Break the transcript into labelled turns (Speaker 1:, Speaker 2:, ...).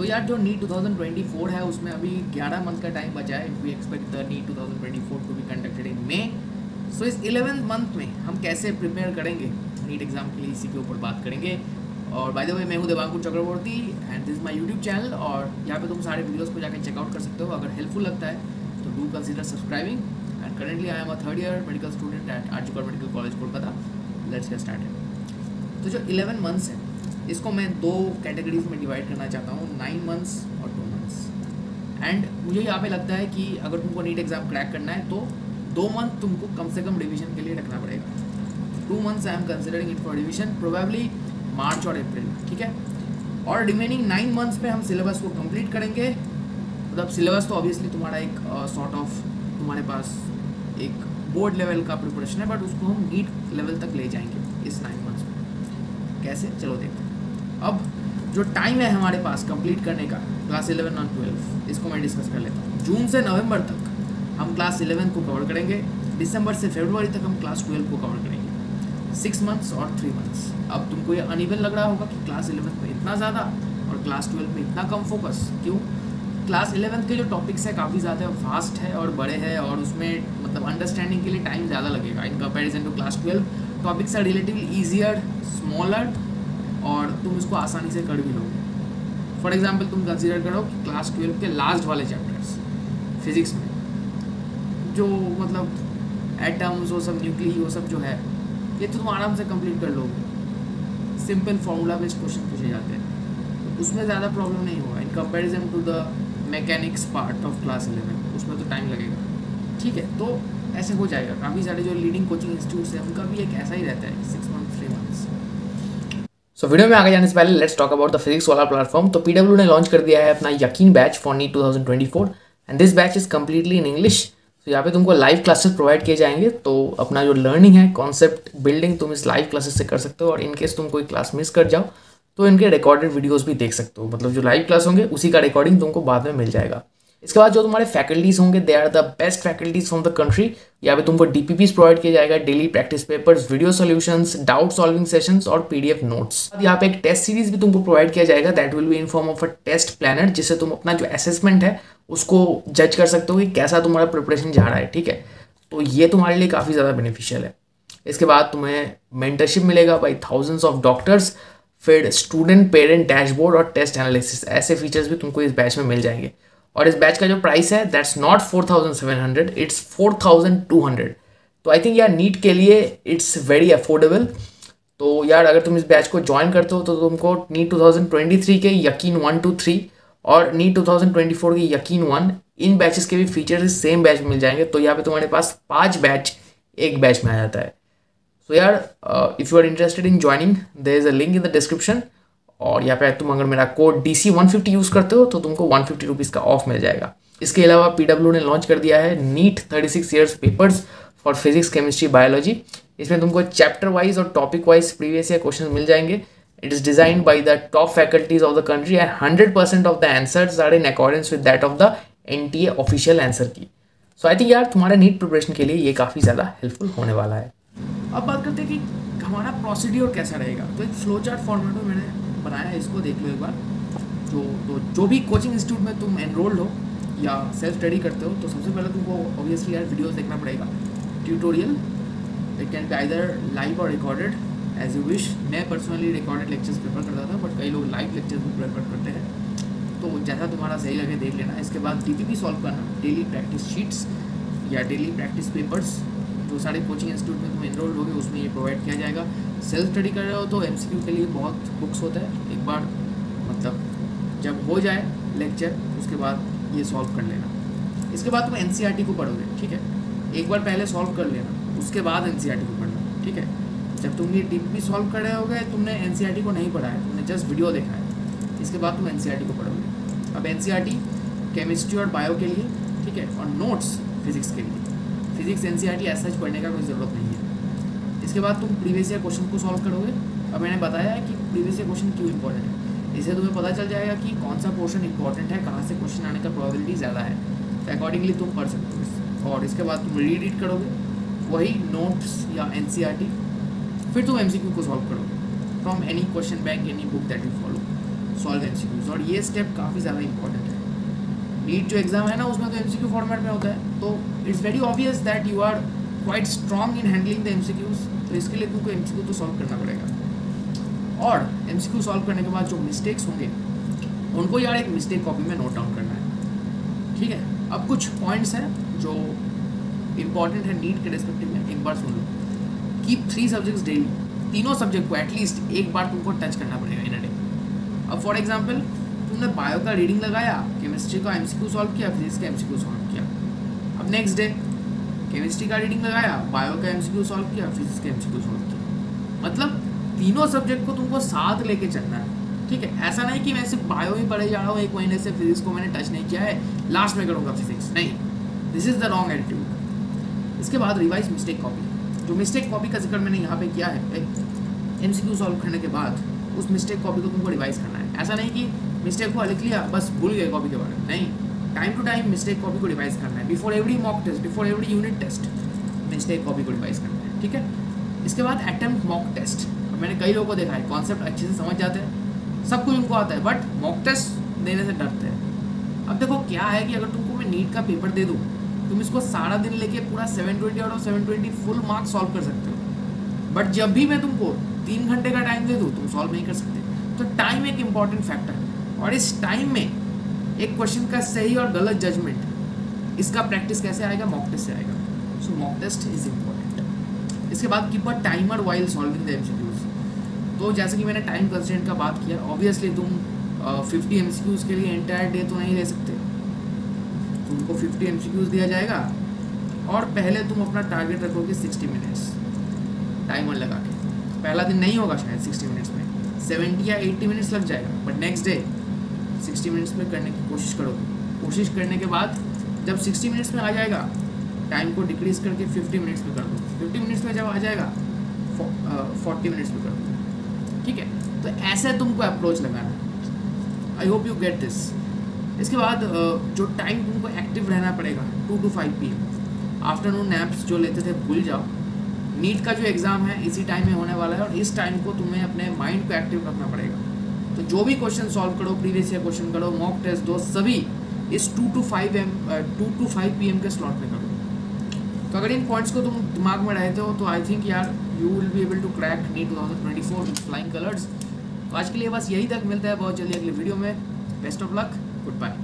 Speaker 1: तो यार जो नीट 2024 है उसमें अभी 11 मंथ का टाइम बचा है। We expect the NEET 2024 to be conducted in May. So इस 11th मंथ में हम कैसे प्रिपेयर करेंगे नीट एग्ज़ाम के लिए, इसी के ऊपर बात करेंगे। और बाय द वे मैं हूँ Devankur Chakraborty and this my YouTube channel, और यहाँ पे तुम सारे वीडियोस को जाकर चेकआउट कर सकते हो। अगर हेल्पफुल लगता है तो do consider subscribing. And currently I am a 3rd year medical student at RG government medical college Kolkata. Let's get started. तो जो 11 मंथ्स है इसको मैं 2 कैटेगरीज में डिवाइड करना चाहता हूँ, 9 मंथ्स और 2 मंथ्स। एंड मुझे यहाँ पे लगता है कि अगर तुमको नीट एग्ज़ाम क्रैक करना है तो 2 मंथ तुमको कम से कम रिवीजन के लिए रखना पड़ेगा। 2 months I am considering it for revision, probably March और अप्रैल, ठीक है। और रिमेनिंग 9 मंथ्स पे हम सिलेबस को कंप्लीट करेंगे। मतलब सिलेबस तो ऑब्वियसली तुम्हारा एक सॉर्ट ऑफ तुम्हारे पास एक बोर्ड लेवल का प्रिपरेशन है, बट उसको हम नीट लेवल तक ले जाएंगे इस 9 मंथ्स में। कैसे, चलो देखते हैं। अब जो टाइम है हमारे पास कंप्लीट करने का क्लास 11 और 12, इसको मैं डिस्कस कर लेता हूँ। जून से नवंबर तक हम क्लास 11 को कवर करेंगे, दिसंबर से फरवरी तक हम क्लास 12 को कवर करेंगे। 6 मंथ्स और 3 मंथ्स। अब तुमको ये अनइवन लग रहा होगा कि क्लास 11 में इतना ज़्यादा और क्लास 12 में इतना कम फोकस क्यों? क्लास 11 के जो टॉपिक्स है काफ़ी ज़्यादा फास्ट है और बड़े हैं, और उसमें मतलब अंडरस्टैंडिंग के लिए टाइम ज़्यादा लगेगा in comparison to class 12। Topics are relatively easier, smaller, और तुम इसको आसानी से कर भी लोगे। फॉर एग्जाम्पल तुम कंसिडर करो कि क्लास 12 के लास्ट वाले चैप्टर्स फिजिक्स में जो मतलब एटम्स वो सब, न्यूक्ली वो सब जो है, ये तो तुम आराम से कंप्लीट कर लोगे। सिंपल फार्मूला बेस्ड क्वेश्चन पूछे जाते हैं, तो उसमें ज़्यादा प्रॉब्लम नहीं होगा in comparison to the mechanics part of class 11, उसमें तो टाइम लगेगा, ठीक है। तो ऐसे हो जाएगा। काफ़ी सारे जो लीडिंग कोचिंग इंस्टीट्यूट्स हैं उनका भी एक ऐसा ही रहता है, 6 मंथ 3 मंथ्स। सो वीडियो में आगे जाने से पहले let's talk about the physics वाला प्लेटफॉर्म। तो पीडब्ल्यू ने लॉन्च कर दिया है अपना Yakeen batch for NEET 2024 and this batch is completely in English. तो यहाँ पे तुमको लाइव क्लासेस प्रोवाइड किए जाएंगे, तो अपना जो लर्निंग है, कॉन्सेप्ट बिल्डिंग तुम इस लाइव क्लासेस से कर सकते हो। और इनकेस तुम कोई क्लास मिस कर जाओ तो इनके रिकॉर्डेड वीडियोस भी देख सकते हो। मतलब जो लाइव क्लास होंगे उसी का रिकॉर्डिंग तुमको बाद में मिल जाएगा। इसके बाद जो तुम्हारे फैकल्टीज होंगे they are the best faculties from the country. यहाँ पे तुमको डीपीपीस प्रोवाइड किया जाएगा, daily practice papers, video solutions, doubt solving sessions और पीडीएफ नोट्स। यहाँ पे एक टेस्ट सीरीज भी तुमको प्रोवाइड किया जाएगा, that will be in form of a test planner, जिससे तुम अपना जो असेसमेंट है उसको जज कर सकते हो कि कैसा तुम्हारा प्रिपरेशन जा रहा है, ठीक है। तो ये तुम्हारे लिए काफ़ी ज़्यादा बेनिफिशियल है। इसके बाद तुम्हें मेंटरशिप मिलेगा बाई थाउजेंड्स ऑफ डॉक्टर्स, फिर स्टूडेंट पेरेंट डैशबोर्ड और टेस्ट एनालिसिस, ऐसे फीचर्स भी तुमको इस बैच में मिल जाएंगे। और इस बैच का जो प्राइस है दैट्स नॉट 4700, इट्स 4200। तो आई थिंक यार नीट के लिए इट्स वेरी अफोर्डेबल। तो यार अगर तुम इस बैच को ज्वाइन करते हो तो तुमको नीट 2023 के यकीन 1 to 3 और नीट 2024 के यकीन 1, इन बैचेस के भी फीचर्स इस सेम बैच में मिल जाएंगे। तो यहाँ पे तुम्हारे पास 5 बैच एक बैच में आ जाता है। सो यार if you are interested in joining there is a link in the description, और यहाँ पे तुम अगर मेरा कोड DC150 यूज़ करते हो तो तुमको 150 रुपीज़ का ऑफ मिल जाएगा। इसके अलावा पीडब्ल्यू ने लॉन्च कर दिया है NEET 36 years papers for physics, chemistry, biology. इसमें तुमको चैप्टर वाइज और topic wise previous year question मिल जाएंगे। It is designed by the top faculties of the country and 100% of the answers are in accordance with that of the NTA official answer key. So I think यार तुम्हारे NEET preparation के लिए ये काफ़ी ज़्यादा helpful होने वाला है। अब बात करते हैं कि हमारा प्रोसीड्योर कैसा रहेगा। तो एक फ्लो चार्ट फॉर्मेट में मैंने बनाया है, इसको देख लो एक बार। जो भी कोचिंग इंस्टीट्यूट में तुम एनरोल्ड हो या सेल्फ स्टडी करते हो, तो सबसे पहले तुमको ऑब्वियसली यार वीडियोस देखना पड़ेगा। Tutorial, it can be either live और रिकॉर्डेड एज यू विश। मैं पर्सनली रिकॉर्डेड लेक्चर्स प्रेफर करता था, बट कई लोग लाइव लेक्चर्स भी प्रेफर करते हैं, तो जैसा तुम्हारा सही लगे देख लेना। इसके बाद DPP सॉल्व करना, डेली प्रैक्टिस शीट्स या डेली प्रैक्टिस पेपर्स, जो सारे कोचिंग इंस्टीट्यूट में तुम एनरोल्ड होगे उसमें ये प्रोवाइड किया जाएगा। सेल्फ स्टडी कर रहे हो तो MCQ के लिए बहुत बुक्स होता है, एक बार मतलब जब हो जाए लेक्चर उसके बाद ये सॉल्व कर लेना। इसके बाद तुम NCERT को पढ़ोगे, ठीक है। एक बार पहले सॉल्व कर लेना, उसके बाद NCERT को पढ़ना, ठीक है। जब तुम ये DPP सॉल्व कर रहे होगे तुमने NCERT को नहीं पढ़ा है, तुमने जस्ट वीडियो देखा है, इसके बाद तुम NCERT को पढ़ोगे। अब NCERT केमिस्ट्री और बायो के लिए, ठीक है, और नोट्स फिजिक्स के लिए। फिजिक्स NCERT ऐसा सच पढ़ने का कोई ज़रूरत नहीं है। इसके बाद तुम प्रीवियस ईयर क्वेश्चन को सॉल्व करोगे। अब मैंने बताया है कि प्रीवियस ईयर क्वेश्चन क्यों इंपॉर्टेंट है, इससे तुम्हें पता चल जाएगा कि कौन सा पोर्शन इंपॉर्टेंट है, कहाँ से क्वेश्चन आने का प्रोबेबिलिटी ज़्यादा है, तो अकॉर्डिंगली तुम पढ़ सकते हो। और इसके बाद तुम रीड करोगे वही नोट्स या NCERT, फिर तुम MCQ को सॉल्व करोगे from any question bank, any book that you follow. Solve MCQs, और ये स्टेप काफ़ी ज़्यादा इंपॉर्टेंट है। नीट जो एग्जाम है ना उसमें तो एमसीक्यू फॉर्मेट में होता है, तो it's very obvious that you are quite strong in handling the MCQs, तो इसके लिए तुमको एमसीक्यू तो सॉल्व करना पड़ेगा। और एमसीक्यू सॉल्व करने के बाद जो मिस्टेक्स होंगे उनको यार एक मिस्टेक कॉपी में नोट डाउन करना है, ठीक है। अब कुछ पॉइंट्स हैं जो इंपॉर्टेंट है नीट के रिस्पेक्टिव में, एक बार सुन लो। कीप 3 सब्जेक्ट्स डेली, तीनों सब्जेक्ट को एटलीस्ट एक बार तुमको टच करना पड़ेगा इन अ डे। अब फॉर एग्जांपल तुमने बायो का रीडिंग लगाया, केमिस्ट्री का एमसीक्यू सॉल्व किया, फिजिक्स का एमसीक्यू सॉल्व किया। अब नेक्स्ट डे केमिस्ट्री का रीडिंग लगाया, बायो का एमसीक्यू सॉल्व किया, फिजिक्स का एमसीक्यू सॉल्व किया। मतलब तीनों सब्जेक्ट को तुमको साथ लेके चलना है, ठीक है। ऐसा नहीं कि मैं सिर्फ बायो ही पढ़े जा रहा हूँ, 1 महीने से फिजिक्स को मैंने टच नहीं किया है, लास्ट में करूँगा फिजिक्स, नहीं, this is the wrong attitude. इसके बाद रिवाइज मिस्टेक कॉपी, जो मिस्टेक कॉपी का जिक्र मैंने यहाँ पे किया है, एमसीक्यू सॉल्व करने के बाद उस मिस्टेक कॉपी को तुमको रिवाइज करना है। ऐसा नहीं कि मिस्टेक को लिख लिया बस भूल गए कॉपी के बारे में, नहीं, time to time mistake copy को रिवाइज करना है। Before every mock test, before every unit test mistake copy को रिवाइज करना है, ठीक है। इसके बाद अटेम्प्ट मॉक टेस्ट। मैंने कई लोगों को देखा है कॉन्सेप्ट अच्छे से समझ जाते हैं, सब कुछ उनको आता है, बट मॉक टेस्ट देने से डरते हैं। अब देखो क्या है कि अगर तुमको मैं नीट का पेपर दे दूँ, तुम इसको सारा दिन लेके पूरा 720 out of 720 full marks solve कर सकते हो, बट जब भी मैं तुमको 3 घंटे का टाइम दे दूँ तुम सॉल्व नहीं कर सकते। तो टाइम एक इम्पॉर्टेंट फैक्टर है, और इस टाइम में एक क्वेश्चन का सही और गलत जजमेंट, इसका प्रैक्टिस कैसे आएगा, मॉक टेस्ट से आएगा। सो मॉक टेस्ट इज इम्पॉर्टेंट। इसके बाद keep a timer while solving the MCQs. तो जैसे कि मैंने टाइम कंस्ट्रेंट का बात किया, ऑब्वियसली तुम 50 एमसीक्यूज के लिए एंटायर डे तो नहीं ले सकते, तुमको 50 एमसीक्यूज दिया जाएगा और पहले तुम अपना टारगेट रखोगे 60 मिनट्स टाइमर लगा के। पहला दिन नहीं होगा शायद 60 मिनट्स में, 70 या 80 मिनट्स लग जाएगा, बट नेक्स्ट डे 60 मिनट्स में करने की कोशिश करोगे। कोशिश करने के बाद जब 60 मिनट्स में आ जाएगा, टाइम को डिक्रीज करके 50 मिनट्स में कर दो। 50 मिनट्स में जब आ जाएगा 40 मिनट्स में कर दो, ठीक है। तो ऐसे तुमको अप्रोच लगाना है। I hope you get this. इसके बाद जो टाइम तुमको एक्टिव रहना पड़ेगा 2 to 5 PM। आफ्टरनून नैप्स जो लेते थे भूल जाओ। नीट का जो एग्ज़ाम है इसी टाइम में होने वाला है, और इस टाइम को तुम्हें अपने माइंड को एक्टिव रखना पड़ेगा। तो जो भी क्वेश्चन सॉल्व करो, प्रीवियस ईयर क्वेश्चन करो, मॉक टेस्ट दो, सभी इस 2 to 5 PM के स्लॉट में करो। तो अगर इन पॉइंट्स को तुम दिमाग में रहते हो तो आई थिंक यार you will be able to crack NEET 2024 with flying colours. तो आज के लिए बस यही तक, मिलता है बहुत जल्दी अगले वीडियो में। Best of luck, good bye.